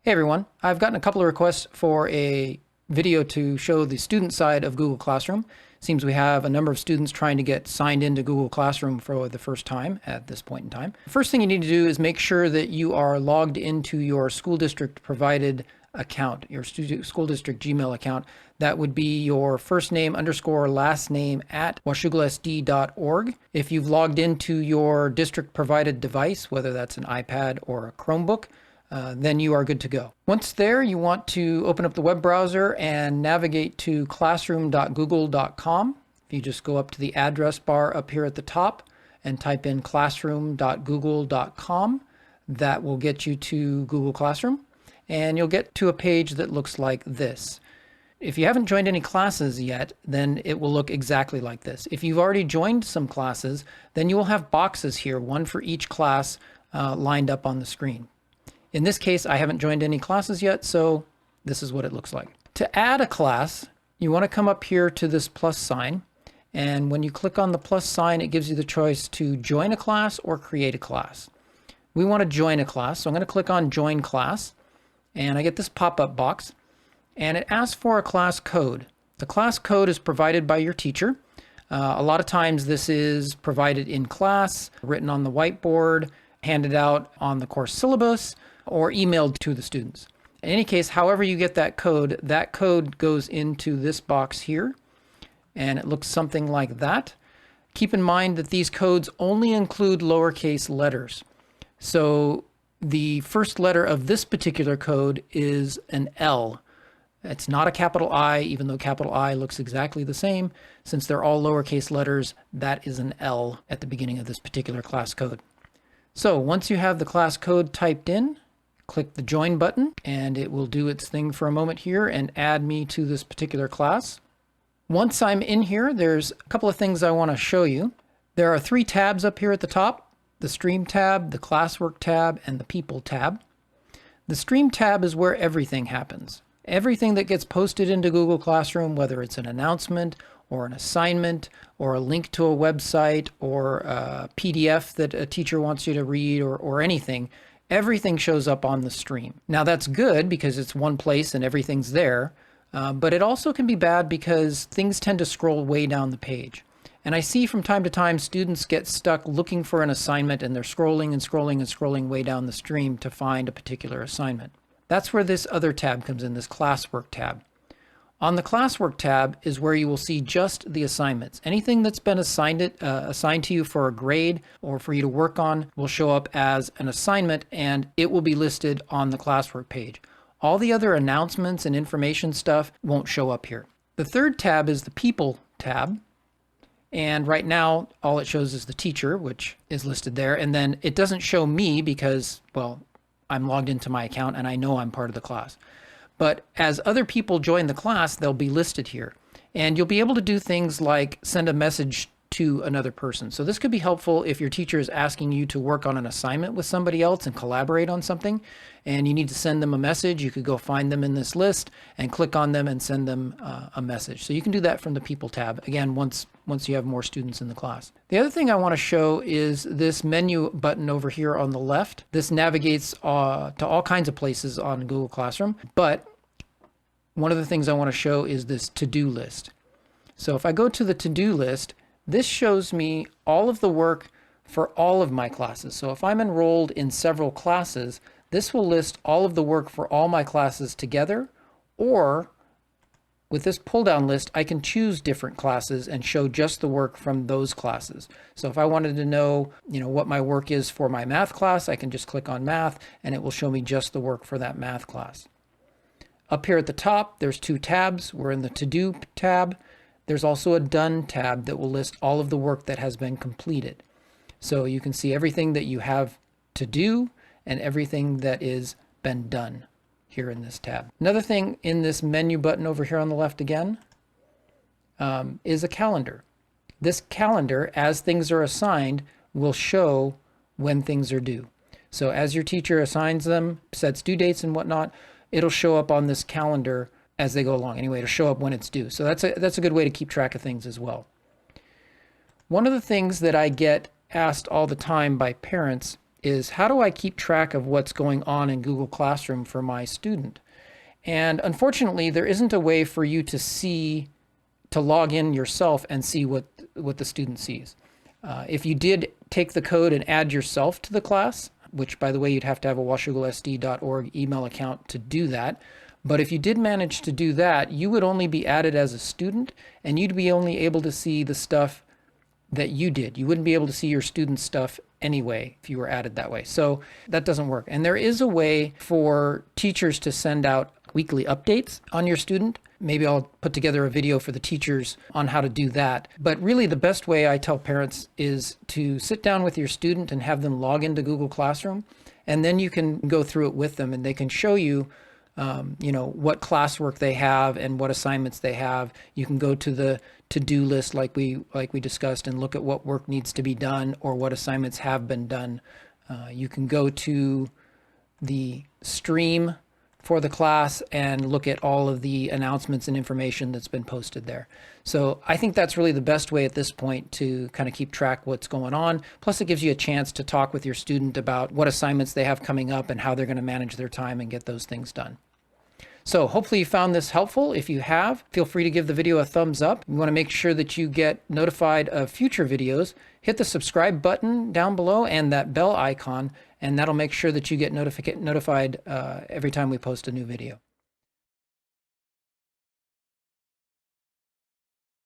Hey everyone, I've gotten a couple of requests for a video to show the student side of Google Classroom. Seems we have a number of students trying to get signed into Google Classroom for the first time at this point in time. First thing you need to do is make sure that you are logged into your school district provided account, your school district Gmail account. That would be your first name underscore last name at washougalsd.org. If you've logged into your district provided device, whether that's an iPad or a Chromebook, then you are good to go. Once there, you want to open up the web browser and navigate to classroom.google.com. If you just go up to the address bar up here at the top and type in classroom.google.com, that will get you to Google Classroom, and you'll get to a page that looks like this. If you haven't joined any classes yet, then it will look exactly like this. If you've already joined some classes, then you will have boxes here, one for each class, lined up on the screen. In this case, I haven't joined any classes yet, so this is what it looks like. To add a class, you want to come up here to this plus sign, and when you click on the plus sign, it gives you the choice to join a class or create a class. We want to join a class, so I'm going to click on Join Class, and I get this pop-up box, and it asks for a class code. The class code is provided by your teacher. A lot of times this is provided in class, written on the whiteboard, handed out on the course syllabus, or emailed to the students. In any case, however you get that code goes into this box here, and it looks something like that. Keep in mind that these codes only include lowercase letters. So the first letter of this particular code is an L. It's not a capital I, even though capital I looks exactly the same. Since they're all lowercase letters, that is an L at the beginning of this particular class code. So once you have the class code typed in, click the join button, and it will do its thing for a moment here and add me to this particular class. Once I'm in here, there's a couple of things I want to show you. There are 3 tabs up here at the top: the Stream tab, the Classwork tab, and the People tab. The Stream tab is where everything happens. Everything that gets posted into Google Classroom, whether it's an announcement or an assignment or a link to a website or a PDF that a teacher wants you to read or anything, everything shows up on the stream. Now that's good because it's one place and everything's there, but it also can be bad because things tend to scroll way down the page. And I see from time to time students get stuck looking for an assignment and they're scrolling and scrolling and scrolling way down the stream to find a particular assignment. That's where this other tab comes in, this Classwork tab. On the Classwork tab is where you will see just the assignments. Anything that's been assigned to you for a grade or for you to work on will show up as an assignment, and it will be listed on the Classwork page. All the other announcements and information stuff won't show up here. The third tab is the People tab, and right now all it shows is the teacher, which is listed there, and then it doesn't show me because, well, I'm logged into my account and I know I'm part of the class. But as other people join the class, they'll be listed here. And you'll be able to do things like send a message to another person. So this could be helpful if your teacher is asking you to work on an assignment with somebody else and collaborate on something, and you need to send them a message. You could go find them in this list and click on them and send them a message. So you can do that from the People tab, again, once you have more students in the class. The other thing I want to show is this menu button over here on the left. This navigates to all kinds of places on Google Classroom, but one of the things I want to show is this to-do list. So if I go to the to-do list, this shows me all of the work for all of my classes. So if I'm enrolled in several classes, this will list all of the work for all my classes together, or with this pull-down list, I can choose different classes and show just the work from those classes. So if I wanted to know, what my work is for my math class, I can just click on math and it will show me just the work for that math class. Up here at the top, there's 2 tabs. We're in the To-Do tab. There's also a Done tab that will list all of the work that has been completed. So you can see everything that you have to do and everything that is been done here in this tab. Another thing in this menu button over here on the left again is a calendar. This calendar, as things are assigned, will show when things are due. So as your teacher assigns them, sets due dates and whatnot, it'll show up on this calendar as they go along. Anyway, it'll show up when it's due. So that's a good way to keep track of things as well. One of the things that I get asked all the time by parents is how do I keep track of what's going on in Google Classroom for my student? And unfortunately, there isn't a way for you to log in yourself and see what the student sees. If you did take the code and add yourself to the class, which by the way, you'd have to have a washougalesd.org email account to do that. But if you did manage to do that, you would only be added as a student, and you'd be only able to see the stuff that you did. You wouldn't be able to see your student's stuff anyway if you were added that way. So that doesn't work. And there is a way for teachers to send out weekly updates on your student. Maybe I'll put together a video for the teachers on how to do that. But really the best way I tell parents is to sit down with your student and have them log into Google Classroom. And then you can go through it with them and they can show you what classwork they have and what assignments they have. You can go to the to-do list like we discussed and look at what work needs to be done or what assignments have been done. You can go to the stream for the class and look at all of the announcements and information that's been posted there. So I think that's really the best way at this point to kind of keep track what's going on. Plus it gives you a chance to talk with your student about what assignments they have coming up and how they're going to manage their time and get those things done. So hopefully you found this helpful. If you have, feel free to give the video a thumbs up. You want to make sure that you get notified of future videos. Hit the subscribe button down below and that bell icon, and that'll make sure that you get notified every time we post a new video.